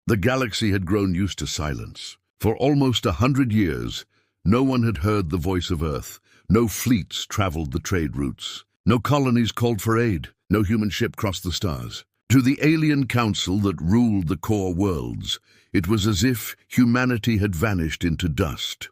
The galaxy had grown used to silence. For almost 100 years, no one had heard the voice of Earth. No fleets traveled the trade routes. No colonies called for aid. No human ship crossed the stars. To the alien council that ruled the core worlds, it was as if humanity had vanished into dust.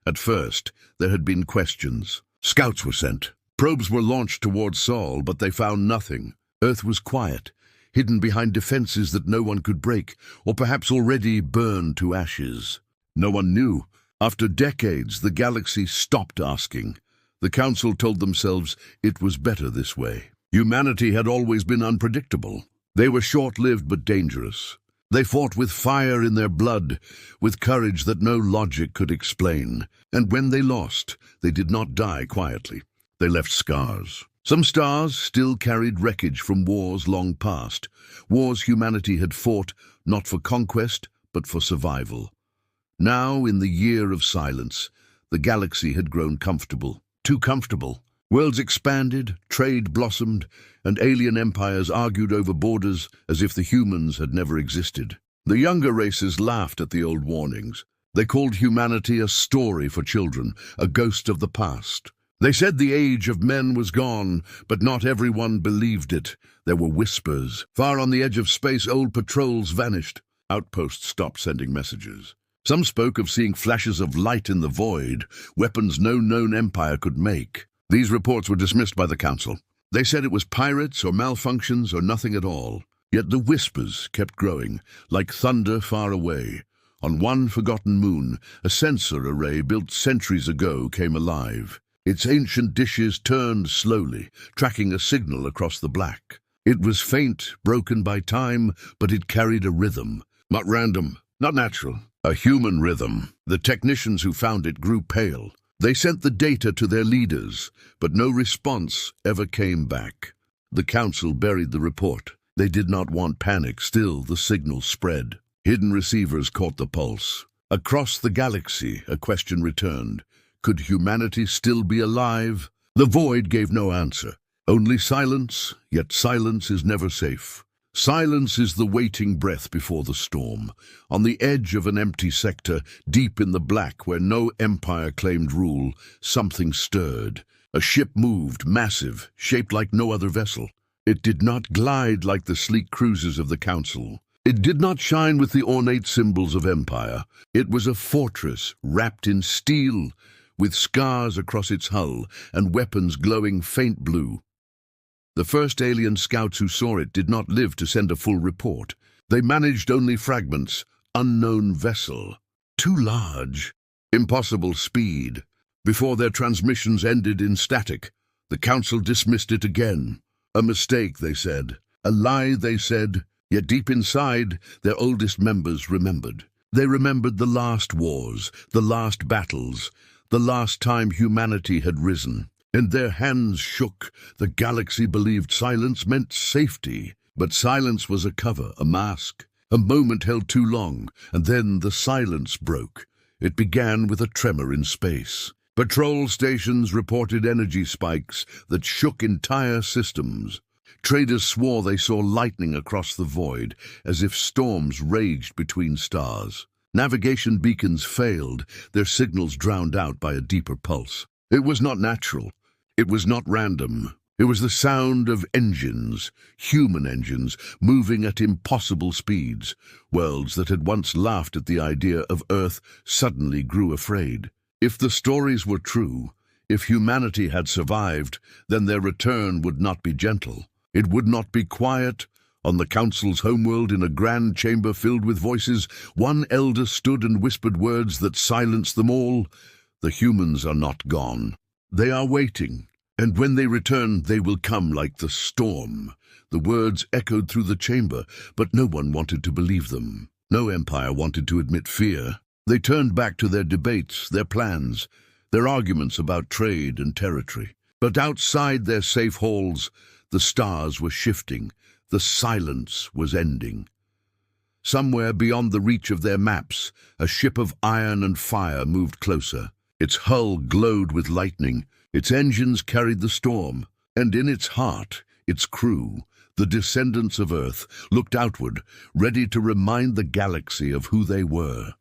At first, there had been questions. Scouts were sent. Probes were launched towards Sol, but they found nothing. Earth was quiet, hidden behind defenses that no one could break, or perhaps already burned to ashes. No one knew. After decades, the galaxy stopped asking. The council told themselves it was better this way. Humanity had always been unpredictable. They were short-lived but dangerous. They fought with fire in their blood, with courage that no logic could explain. And when they lost, they did not die quietly. They left scars. Some stars still carried wreckage from wars long past, wars humanity had fought not for conquest, but for survival. Now, in the year of silence, the galaxy had grown comfortable. Too comfortable. Worlds expanded, trade blossomed, and alien empires argued over borders as if the humans had never existed. The younger races laughed at the old warnings. They called humanity a story for children, a ghost of the past. They said the age of men was gone, but not everyone believed it. There were whispers. Far on the edge of space, old patrols vanished. Outposts stopped sending messages. Some spoke of seeing flashes of light in the void, weapons no known empire could make. These reports were dismissed by the council. They said it was pirates or malfunctions or nothing at all. Yet the whispers kept growing, like thunder far away. On one forgotten moon, a sensor array built centuries ago came alive. Its ancient dishes turned slowly, tracking a signal across the black. It was faint, broken by time, but it carried a rhythm. Not random, not natural, a human rhythm. The technicians who found it grew pale. They sent the data to their leaders, but no response ever came back. The council buried the report. They did not want panic. Still, the signal spread. Hidden receivers caught the pulse. Across the galaxy, a question returned. Could humanity still be alive? The void gave no answer. Only silence, yet silence is never safe. Silence is the waiting breath before the storm. On the edge of an empty sector, deep in the black where no empire claimed rule, something stirred. A ship moved, massive, shaped like no other vessel. It did not glide like the sleek cruisers of the council. It did not shine with the ornate symbols of empire. It was a fortress wrapped in steel, with scars across its hull and weapons glowing faint blue. The first alien scouts who saw it did not live to send a full report. They managed only fragments. Unknown vessel. Too large. Impossible speed. Before their transmissions ended in static, the council dismissed it again. A mistake, they said. A lie, they said. Yet deep inside, their oldest members remembered. They remembered the last wars, the last battles, the last time humanity had risen. And their hands shook. The galaxy believed silence meant safety. But silence was a cover, a mask. A moment held too long, and then the silence broke. It began with a tremor in space. Patrol stations reported energy spikes that shook entire systems. Traders swore they saw lightning across the void, as if storms raged between stars. Navigation beacons failed, their signals drowned out by a deeper pulse. It was not natural. It was not random. It was the sound of engines, human engines, moving at impossible speeds. Worlds that had once laughed at the idea of Earth suddenly grew afraid. If the stories were true, if humanity had survived, then their return would not be gentle. It would not be quiet. On the council's homeworld, in a grand chamber filled with voices, one elder stood and whispered words that silenced them all. The humans are not gone. They are waiting, and when they return, they will come like the storm. The words echoed through the chamber, but no one wanted to believe them. No empire wanted to admit fear. They turned back to their debates, their plans, their arguments about trade and territory. But outside their safe halls, the stars were shifting. The silence was ending. Somewhere beyond the reach of their maps, a ship of iron and fire moved closer. Its hull glowed with lightning, its engines carried the storm, and in its heart, its crew, The descendants of Earth looked outward, ready to remind the galaxy of who they were.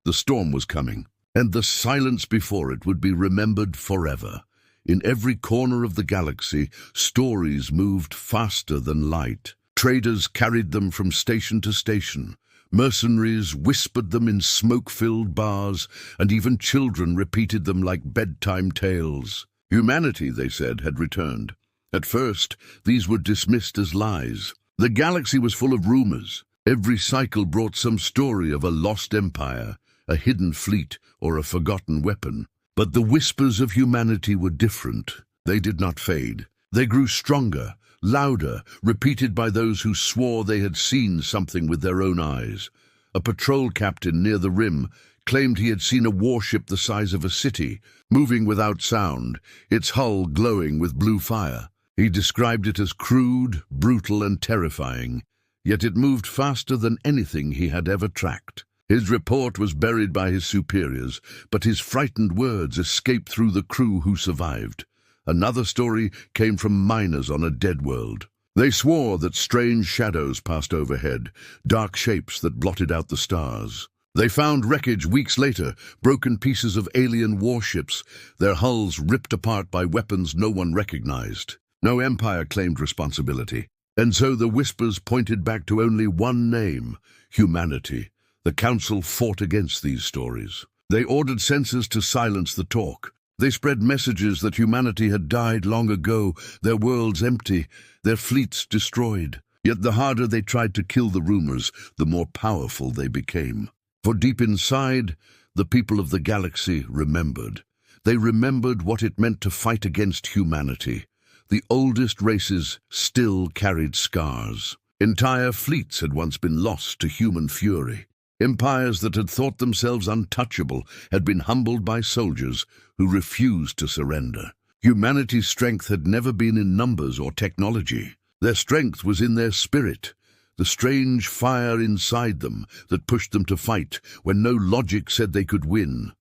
The storm was coming, and the silence before it would be remembered forever. In every corner of the galaxy, stories moved faster than light. Traders carried them from station to station. Mercenaries whispered them in smoke-filled bars, and even children repeated them like bedtime tales. Humanity, they said, had returned. At first, these were dismissed as lies. The galaxy was full of rumors. Every cycle brought some story of a lost empire, a hidden fleet, or a forgotten weapon. But the whispers of humanity were different. They did not fade. They grew stronger, louder, repeated by those who swore they had seen something with their own eyes. A patrol captain near the rim claimed he had seen a warship the size of a city, moving without sound, its hull glowing with blue fire. He described it as crude, brutal, and terrifying, yet it moved faster than anything he had ever tracked. His report was buried by his superiors, but his frightened words escaped through the crew who survived. Another story came from miners on a dead world. They swore that strange shadows passed overhead, dark shapes that blotted out the stars. They found wreckage weeks later, broken pieces of alien warships, their hulls ripped apart by weapons no one recognized. No empire claimed responsibility, and so the whispers pointed back to only one name: humanity. The Council fought against these stories. They ordered censors to silence the talk. They spread messages that humanity had died long ago, their worlds empty, their fleets destroyed. Yet the harder they tried to kill the rumors, the more powerful they became. For deep inside, the people of the galaxy remembered. They remembered what it meant to fight against humanity. The oldest races still carried scars. Entire fleets had once been lost to human fury. Empires that had thought themselves untouchable had been humbled by soldiers who refused to surrender. Humanity's strength had never been in numbers or technology. Their strength was in their spirit, the strange fire inside them that pushed them to fight when no logic said they could win.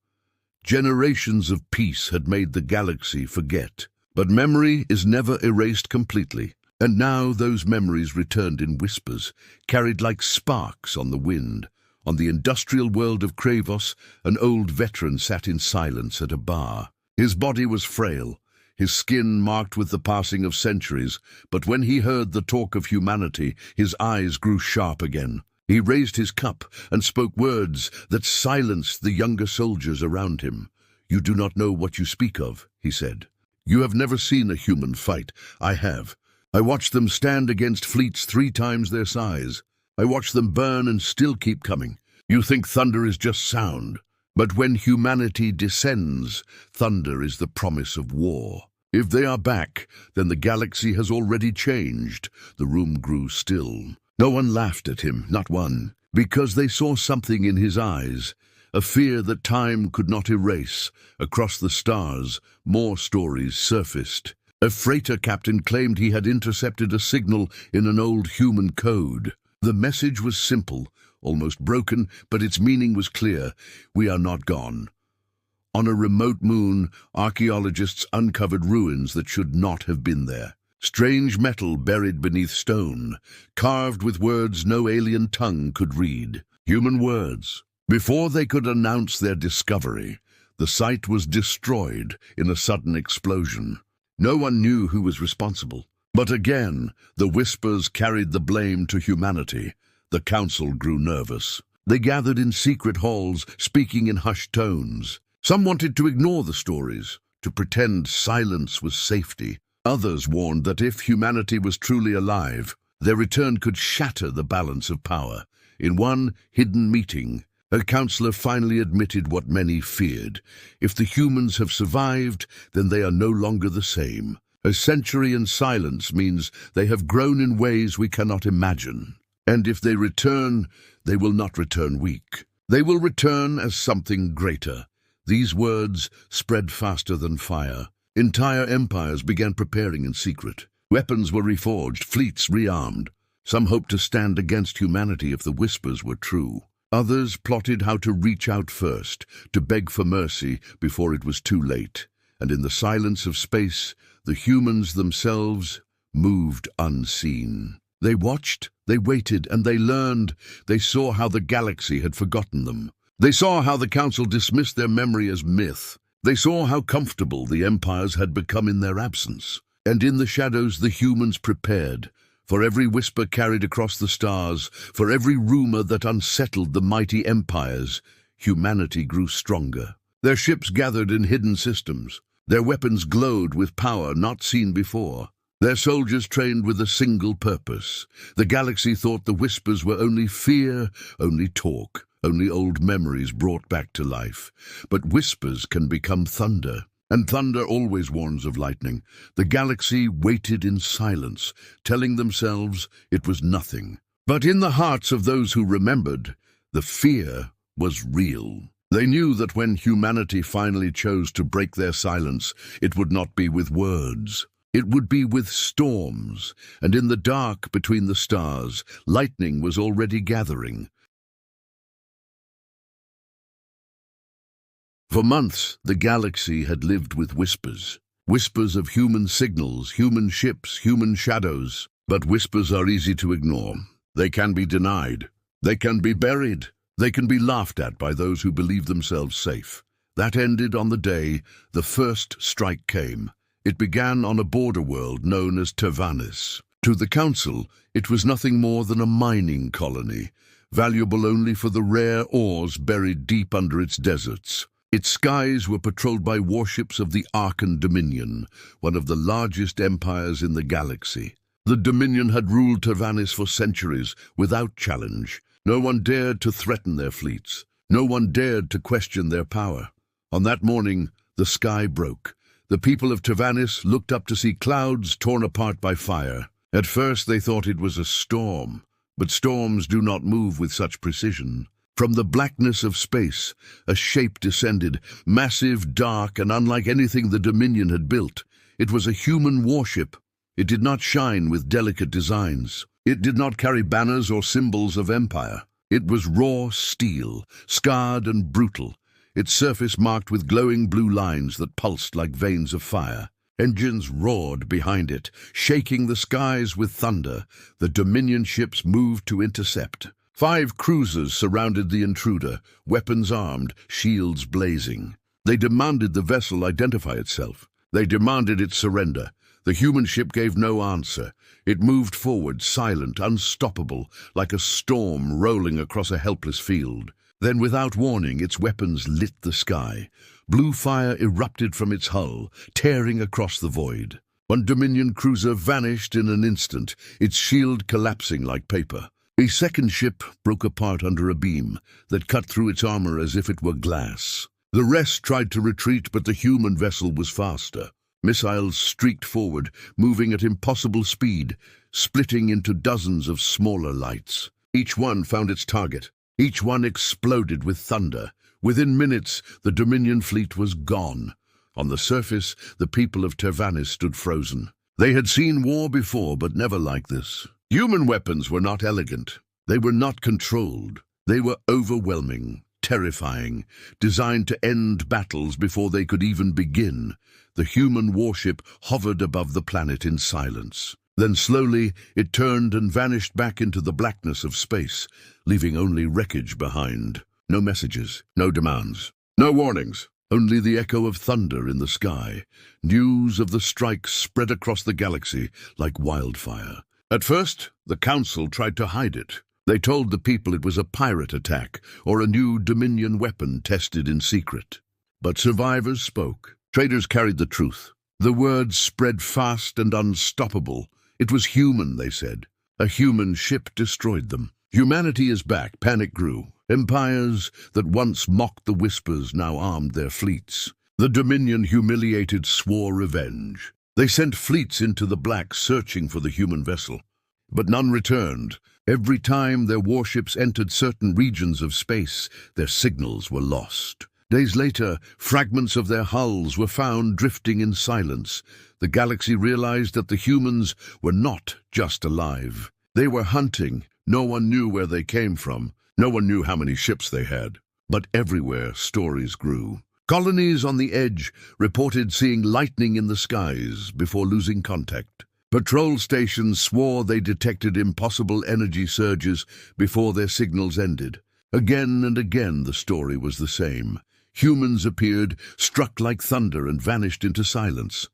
Generations of peace had made the galaxy forget. But memory is never erased completely, and now those memories returned in whispers, carried like sparks on the wind. On the industrial world of Kravos, an old veteran sat in silence at a bar. His body was frail, his skin marked with the passing of centuries, but when he heard the talk of humanity, his eyes grew sharp again. He raised his cup and spoke words that silenced the younger soldiers around him. "You do not know what you speak of," he said. "You have never seen a human fight. I have. I watched them stand against fleets 3 times their size. I watched them burn and still keep coming. You think thunder is just sound. But when humanity descends, thunder is the promise of war. If they are back, then the galaxy has already changed." The room grew still. No one laughed at him, not one, because they saw something in his eyes, a fear that time could not erase. Across the stars, more stories surfaced. A freighter captain claimed he had intercepted a signal in an old human code. The message was simple, almost broken, but its meaning was clear: we are not gone. On a remote moon, archaeologists uncovered ruins that should not have been there. Strange metal buried beneath stone, carved with words no alien tongue could read. Human words. Before they could announce their discovery, the site was destroyed in a sudden explosion. No one knew who was responsible. But again, the whispers carried the blame to humanity. The council grew nervous. They gathered in secret halls, speaking in hushed tones. Some wanted to ignore the stories, to pretend silence was safety. Others warned that if humanity was truly alive, their return could shatter the balance of power. In one hidden meeting, a counselor finally admitted what many feared. If the humans have survived, then they are no longer the same. A century in silence means they have grown in ways we cannot imagine. And if they return, they will not return weak. They will return as something greater. These words spread faster than fire. Entire empires began preparing in secret. Weapons were reforged, fleets rearmed. Some hoped to stand against humanity if the whispers were true. Others plotted how to reach out first, to beg for mercy before it was too late. And in the silence of space, the humans themselves moved unseen. They watched, they waited, and they learned. They saw how the galaxy had forgotten them. They saw how the Council dismissed their memory as myth. They saw how comfortable the empires had become in their absence. And in the shadows the humans prepared. For every whisper carried across the stars, for every rumor that unsettled the mighty empires, humanity grew stronger. Their ships gathered in hidden systems. Their weapons glowed with power not seen before. Their soldiers trained with a single purpose. The galaxy thought the whispers were only fear, only talk, only old memories brought back to life. But whispers can become thunder, and thunder always warns of lightning. The galaxy waited in silence, telling themselves it was nothing. But in the hearts of those who remembered, the fear was real. They knew that when humanity finally chose to break their silence, it would not be with words. It would be with storms, and in the dark between the stars, lightning was already gathering. For months, the galaxy had lived with whispers. Whispers of human signals, human ships, human shadows. But whispers are easy to ignore. They can be denied. They can be buried. They can be laughed at by those who believe themselves safe. That ended on the day the first strike came. It began on a border world known as Tervanis. To the Council, it was nothing more than a mining colony, valuable only for the rare ores buried deep under its deserts. Its skies were patrolled by warships of the Arkan Dominion, one of the largest empires in the galaxy. The Dominion had ruled Tervanis for centuries, without challenge. No one dared to threaten their fleets. No one dared to question their power. On that morning, the sky broke. The people of Tervanis looked up to see clouds torn apart by fire. At first they thought it was a storm, but storms do not move with such precision. From the blackness of space, a shape descended, massive, dark, and unlike anything the Dominion had built. It was a human warship. It did not shine with delicate designs. It did not carry banners or symbols of empire. It was raw steel, scarred and brutal, its surface marked with glowing blue lines that pulsed like veins of fire. Engines roared behind it, shaking the skies with thunder. The Dominion ships moved to intercept. 5 cruisers surrounded the intruder, weapons armed, shields blazing. They demanded the vessel identify itself. They demanded its surrender. The human ship gave no answer. It moved forward, silent, unstoppable, like a storm rolling across a helpless field. Then, without warning, its weapons lit the sky. Blue fire erupted from its hull, tearing across the void. One Dominion cruiser vanished in an instant, its shield collapsing like paper. A second ship broke apart under a beam that cut through its armor as if it were glass. The rest tried to retreat, but the human vessel was faster. Missiles streaked forward, moving at impossible speed, splitting into dozens of smaller lights. Each one found its target. Each one exploded with thunder. Within minutes, the Dominion fleet was gone. On the surface, the people of Tervanis stood frozen. They had seen war before, but never like this. Human weapons were not elegant. They were not controlled. They were overwhelming, terrifying, designed to end battles before they could even begin. The human warship hovered above the planet in silence. Then slowly it turned and vanished back into the blackness of space, leaving only wreckage behind. No messages, no demands, no warnings, only the echo of thunder in the sky. News of the strike spread across the galaxy like wildfire. At first, the Council tried to hide it. They told the people it was a pirate attack or a new Dominion weapon tested in secret. But survivors spoke. Traders carried the truth. The words spread fast and unstoppable. It was human, they said. A human ship destroyed them. Humanity is back, panic grew. Empires that once mocked the whispers now armed their fleets. The Dominion, humiliated, swore revenge. They sent fleets into the black searching for the human vessel. But none returned. Every time their warships entered certain regions of space, their signals were lost. Days later, fragments of their hulls were found drifting in silence. The galaxy realized that the humans were not just alive. They were hunting. No one knew where they came from. No one knew how many ships they had. But everywhere, stories grew. Colonies on the edge reported seeing lightning in the skies before losing contact. Patrol stations swore they detected impossible energy surges before their signals ended. Again and again the story was the same. Humans appeared, struck like thunder, and vanished into silence.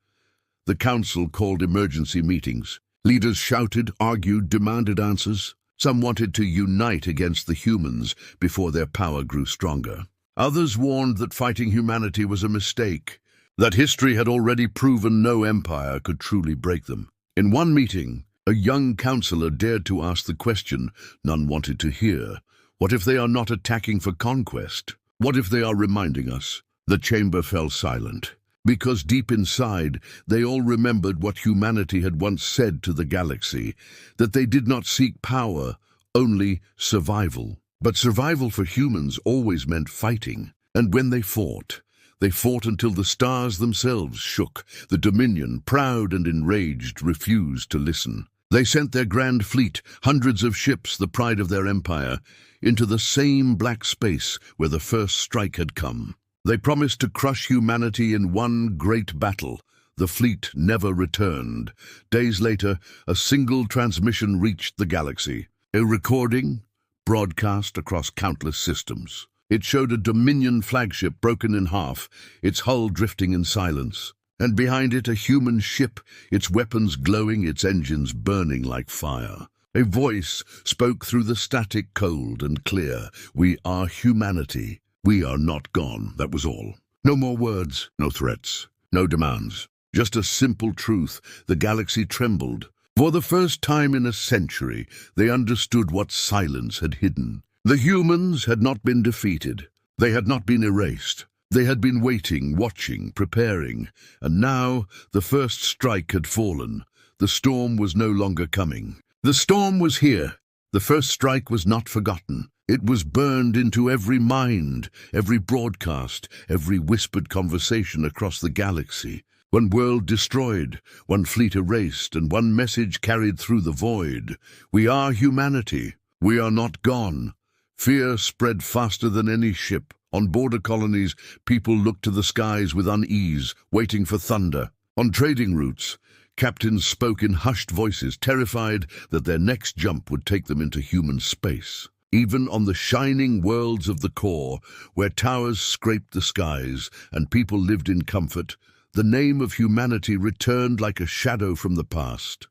The council called emergency meetings. Leaders shouted, argued, demanded answers. Some wanted to unite against the humans before their power grew stronger. Others warned that fighting humanity was a mistake, that history had already proven no empire could truly break them. In one meeting, a young councillor dared to ask the question none wanted to hear. What if they are not attacking for conquest? What if they are reminding us? The chamber fell silent, because deep inside they all remembered what humanity had once said to the galaxy, that they did not seek power, only survival. But survival for humans always meant fighting, and when they fought until the stars themselves shook. The Dominion, proud and enraged, refused to listen. They sent their grand fleet, hundreds of ships, the pride of their empire, into the same black space where the first strike had come. They promised to crush humanity in one great battle. The fleet never returned. Days later, a single transmission reached the galaxy. A recording, broadcast across countless systems. It showed a Dominion flagship broken in half, its hull drifting in silence. And behind it a human ship, its weapons glowing, its engines burning like fire. A voice spoke through the static, cold and clear. "We are humanity. We are not gone." That was all. No more words, no threats, no demands. Just a simple truth. The galaxy trembled. For the first time in a century, they understood what silence had hidden. The humans had not been defeated. They had not been erased. They had been waiting, watching, preparing. And now the first strike had fallen. The storm was no longer coming. The storm was here. The first strike was not forgotten. It was burned into every mind, every broadcast, every whispered conversation across the galaxy. One world destroyed, one fleet erased, and one message carried through the void. We are humanity. We are not gone. Fear spread faster than any ship. On border colonies, people looked to the skies with unease, waiting for thunder. On trading routes, captains spoke in hushed voices, terrified that their next jump would take them into human space. Even on the shining worlds of the core, where towers scraped the skies and people lived in comfort, the name of humanity returned like a shadow from the past.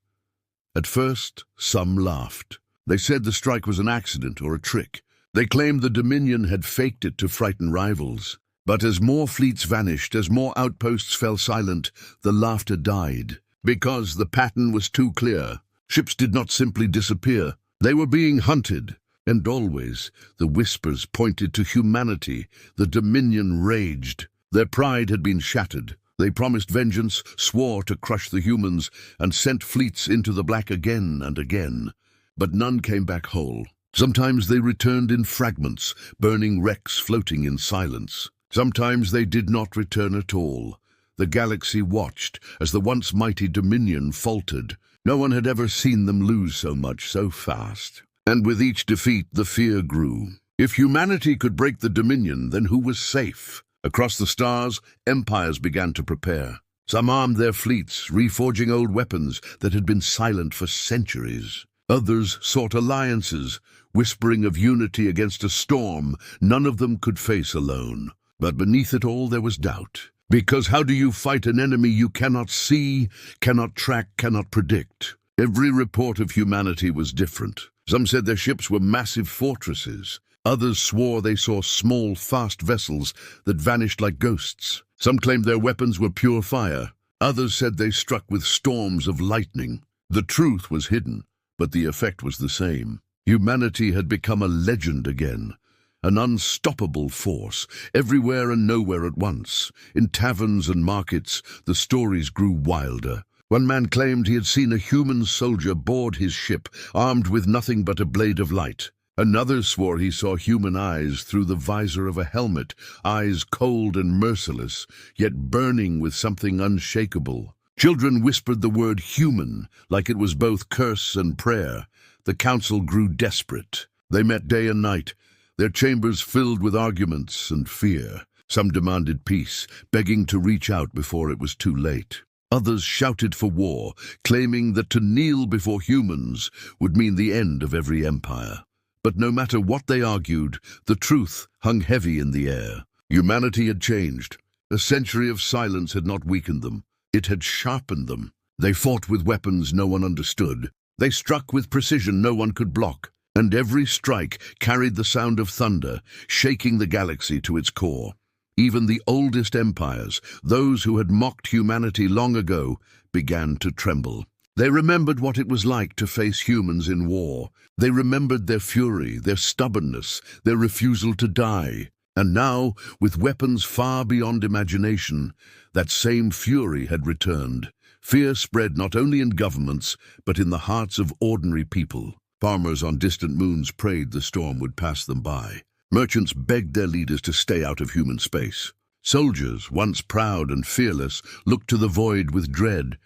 At first, some laughed. They said the strike was an accident or a trick. They claimed the Dominion had faked it to frighten rivals. But as more fleets vanished, as more outposts fell silent, the laughter died. Because the pattern was too clear. Ships did not simply disappear. They were being hunted. And always, the whispers pointed to humanity. The Dominion raged. Their pride had been shattered. They promised vengeance, swore to crush the humans, and sent fleets into the black again and again. But none came back whole. Sometimes they returned in fragments, burning wrecks floating in silence. Sometimes they did not return at all. The galaxy watched as the once mighty Dominion faltered. No one had ever seen them lose so much so fast. And with each defeat, the fear grew. If humanity could break the Dominion, then who was safe? Across the stars, empires began to prepare. Some armed their fleets, reforging old weapons that had been silent for centuries. Others sought alliances, whispering of unity against a storm none of them could face alone. But beneath it all there was doubt. Because how do you fight an enemy you cannot see, cannot track, cannot predict? Every report of humanity was different. Some said their ships were massive fortresses. Others swore they saw small, fast vessels that vanished like ghosts. Some claimed their weapons were pure fire. Others said they struck with storms of lightning. The truth was hidden, but the effect was the same. Humanity had become a legend again, an unstoppable force, everywhere and nowhere at once. In taverns and markets, the stories grew wilder. One man claimed he had seen a human soldier board his ship, armed with nothing but a blade of light. Another swore he saw human eyes through the visor of a helmet, eyes cold and merciless, yet burning with something unshakable. Children whispered the word human, like it was both curse and prayer. The council grew desperate. They met day and night, their chambers filled with arguments and fear. Some demanded peace, begging to reach out before it was too late. Others shouted for war, claiming that to kneel before humans would mean the end of every empire. But no matter what they argued, the truth hung heavy in the air. Humanity had changed. A century of silence had not weakened them. It had sharpened them. They fought with weapons no one understood. They struck with precision no one could block. And every strike carried the sound of thunder, shaking the galaxy to its core. Even the oldest empires, those who had mocked humanity long ago, began to tremble. They remembered what it was like to face humans in war. They remembered their fury, their stubbornness, their refusal to die. And now, with weapons far beyond imagination, that same fury had returned. Fear spread not only in governments, but in the hearts of ordinary people. Farmers on distant moons prayed the storm would pass them by. Merchants begged their leaders to stay out of human space. Soldiers, once proud and fearless, looked to the void with dread,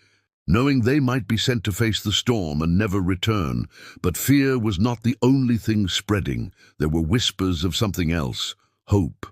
knowing they might be sent to face the storm and never return. But fear was not the only thing spreading. There were whispers of something else, hope.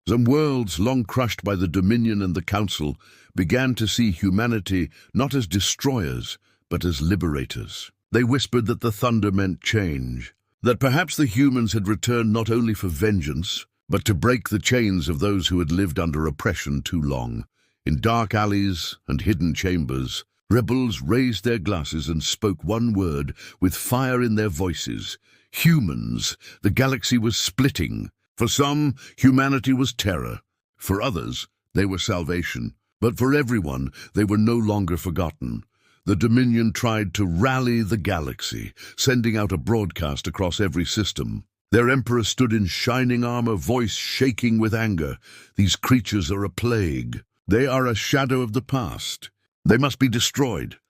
Some worlds, long crushed by the Dominion and the Council, began to see humanity not as destroyers, but as liberators. They whispered that the thunder meant change, that perhaps the humans had returned not only for vengeance, but to break the chains of those who had lived under oppression too long. In dark alleys and hidden chambers, rebels raised their glasses and spoke one word with fire in their voices. Humans. The galaxy was splitting. For some, humanity was terror. For others, they were salvation. But for everyone, they were no longer forgotten. The Dominion tried to rally the galaxy, sending out a broadcast across every system. Their emperor stood in shining armor, voice shaking with anger. These creatures are a plague. They are a shadow of the past. They must be destroyed.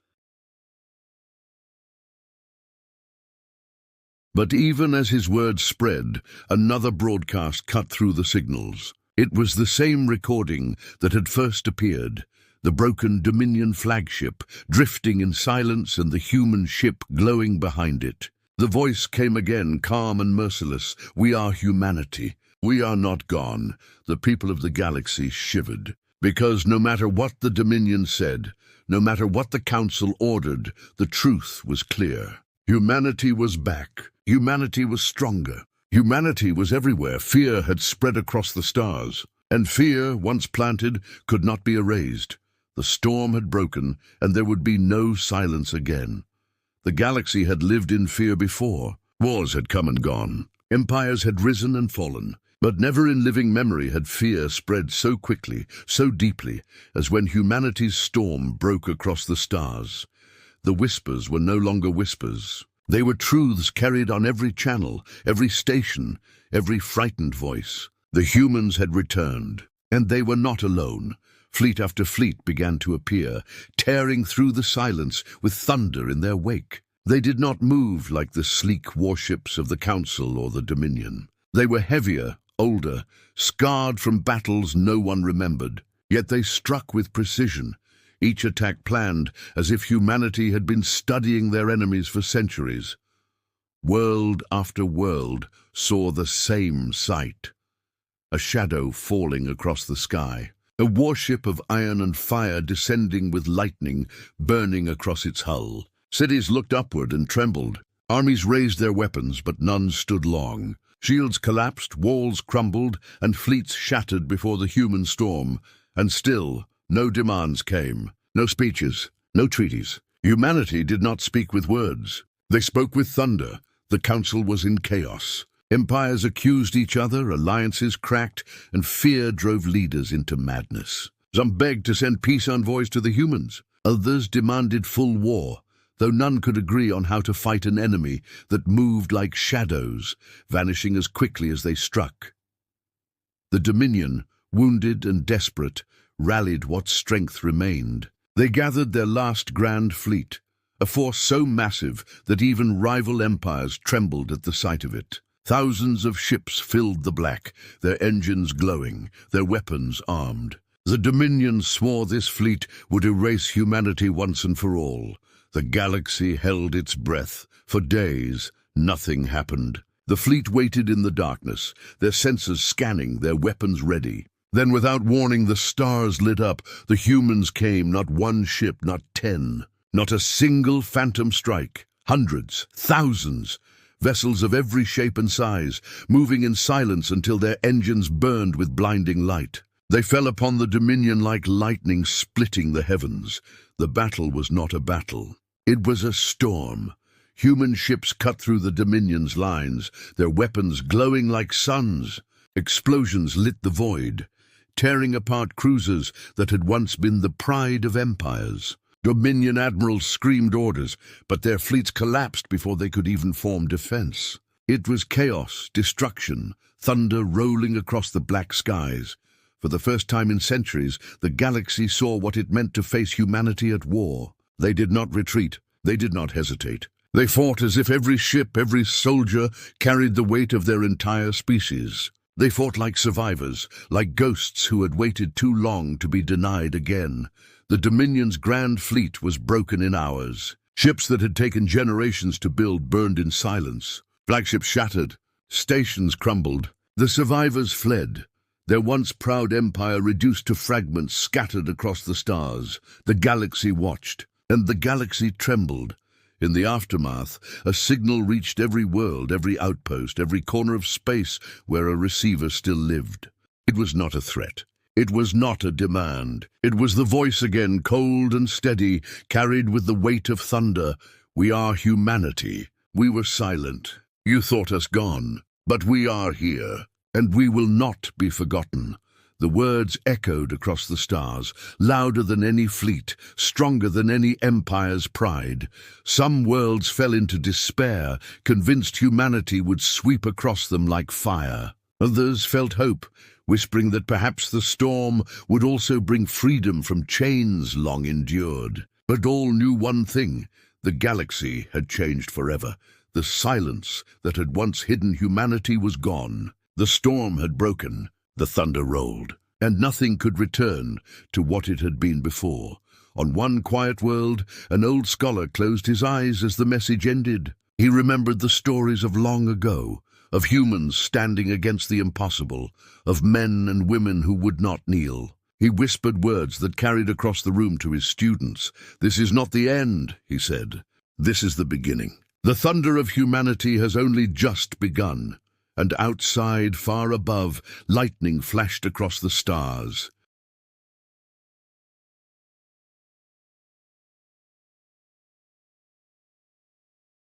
But even as his words spread, another broadcast cut through the signals. It was the same recording that had first appeared. The broken Dominion flagship, drifting in silence, and the human ship glowing behind it. The voice came again, calm and merciless. "We are humanity. We are not gone." The people of the galaxy shivered. Because no matter what the Dominion said, no matter what the Council ordered, the truth was clear. Humanity was back. Humanity was stronger. Humanity was everywhere. Fear had spread across the stars. And fear, once planted, could not be erased. The storm had broken, and there would be no silence again. The galaxy had lived in fear before. Wars had come and gone. Empires had risen and fallen. But never in living memory had fear spread so quickly, so deeply, as when humanity's storm broke across the stars. The whispers were no longer whispers. They were truths carried on every channel, every station, every frightened voice. The humans had returned, and they were not alone. Fleet after fleet began to appear, tearing through the silence with thunder in their wake. They did not move like the sleek warships of the Council or the Dominion. They were heavier, older, scarred from battles no one remembered. Yet they struck with precision, each attack planned as if humanity had been studying their enemies for centuries. World after world saw the same sight. A shadow falling across the sky. A warship of iron and fire descending with lightning, burning across its hull. Cities looked upward and trembled. Armies raised their weapons, but none stood long. Shields collapsed, walls crumbled, and fleets shattered before the human storm. And still, no demands came. No speeches, no treaties. Humanity did not speak with words. They spoke with thunder. The Council was in chaos. Empires accused each other, alliances cracked, and fear drove leaders into madness. Some begged to send peace envoys to the humans. Others demanded full war, though none could agree on how to fight an enemy that moved like shadows, vanishing as quickly as they struck. The Dominion, wounded and desperate, rallied what strength remained. They gathered their last grand fleet, a force so massive that even rival empires trembled at the sight of it. Thousands of ships filled the black, their engines glowing, their weapons armed. The Dominion swore this fleet would erase humanity once and for all. The galaxy held its breath. For days, nothing happened. The fleet waited in the darkness, their sensors scanning, their weapons ready. Then without warning the stars lit up. The humans came, not one ship, not 10. Not a single phantom strike. Hundreds, thousands. Vessels of every shape and size, moving in silence until their engines burned with blinding light. They fell upon the Dominion like lightning, splitting the heavens. The battle was not a battle. It was a storm. Human ships cut through the Dominion's lines, their weapons glowing like suns. Explosions lit the void, tearing apart cruisers that had once been the pride of empires. Dominion admirals screamed orders, but their fleets collapsed before they could even form defense. It was chaos, destruction, thunder rolling across the black skies. For the first time in centuries, the galaxy saw what it meant to face humanity at war. They did not retreat. They did not hesitate. They fought as if every ship, every soldier carried the weight of their entire species. They fought like survivors, like ghosts who had waited too long to be denied again. The Dominion's grand fleet was broken in hours. Ships that had taken generations to build burned in silence. Flagships shattered. Stations crumbled. The survivors fled. Their once proud empire reduced to fragments scattered across the stars. The galaxy watched, and the galaxy trembled. In the aftermath, a signal reached every world, every outpost, every corner of space where a receiver still lived. It was not a threat. It was not a demand. It was the voice again, cold and steady, carried with the weight of thunder. We are humanity. We were silent. You thought us gone, but we are here, and we will not be forgotten. The words echoed across the stars, louder than any fleet, stronger than any empire's pride. Some worlds fell into despair, convinced humanity would sweep across them like fire. Others felt hope, whispering that perhaps the storm would also bring freedom from chains long endured. But all knew one thing: the galaxy had changed forever. The silence that had once hidden humanity was gone. The storm had broken. The thunder rolled, and nothing could return to what it had been before. On one quiet world, an old scholar closed his eyes as the message ended. He remembered the stories of long ago, of humans standing against the impossible, of men and women who would not kneel. He whispered words that carried across the room to his students. "This is not the end," he said. "This is the beginning. The thunder of humanity has only just begun." And outside, far above, lightning flashed across the stars.